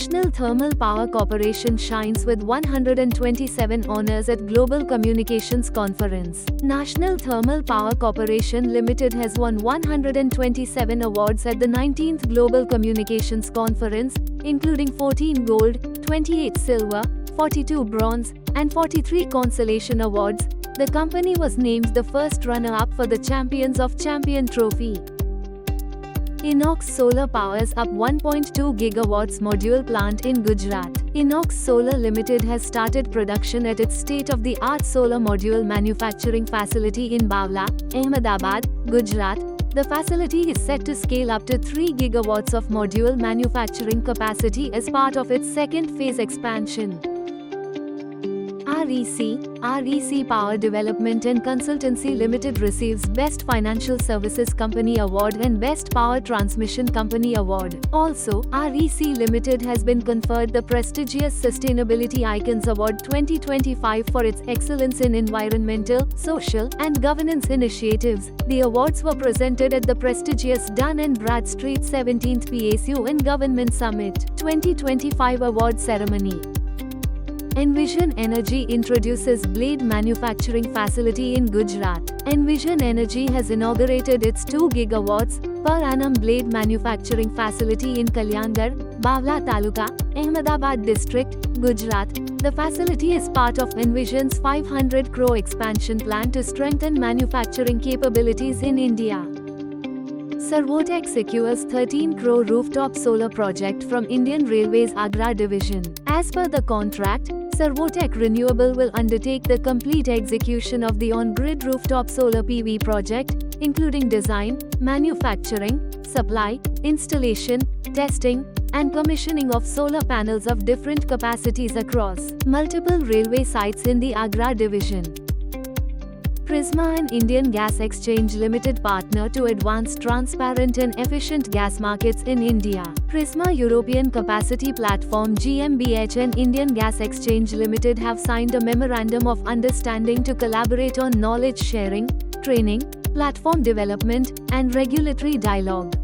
National Thermal Power Corporation shines with 127 honors at Global Communications Conference. National Thermal Power Corporation Limited has won 127 awards at the 19th Global Communications Conference, including 14 gold, 28 silver, 42 bronze, and 43 consolation awards. The company was named the first runner-up for the Champions of Champion Trophy. Inox Solar powers up 1.2 gigawatts module plant in Gujarat. Inox Solar Limited has started production at its state-of-the-art solar module manufacturing facility in Bavla, Ahmedabad, Gujarat. The facility is set to scale up to 3 gigawatts of module manufacturing capacity as part of its second phase expansion. REC Power Development and Consultancy Limited receives Best Financial Services Company Award and Best Power Transmission Company Award. Also, REC Limited has been conferred the prestigious Sustainability Icons Award 2025 for its excellence in environmental, social, and governance initiatives. The awards were presented at the prestigious Dun & Bradstreet 17th PSU and Government Summit 2025 award ceremony. Envision Energy introduces blade manufacturing facility in Gujarat. Envision Energy has inaugurated its 2 gigawatts per annum blade manufacturing facility in Kalyangarh, Bavla Taluka, Ahmedabad district, Gujarat. The facility is part of Envision's 500 crore expansion plan to strengthen manufacturing capabilities in India. Servotech secures 13 crore rooftop solar project from Indian Railways Agra division. As per the contract, Servotech Renewable will undertake the complete execution of the on-grid rooftop solar PV project, including design, manufacturing, supply, installation, testing, and commissioning of solar panels of different capacities across multiple railway sites in the Agra division. Prisma, an Indian Gas Exchange Limited partner to advance transparent and efficient gas markets in India. Prisma European Capacity Platform GmbH and Indian Gas Exchange Limited have signed a memorandum of understanding to collaborate on knowledge sharing, training, platform development, and regulatory dialogue.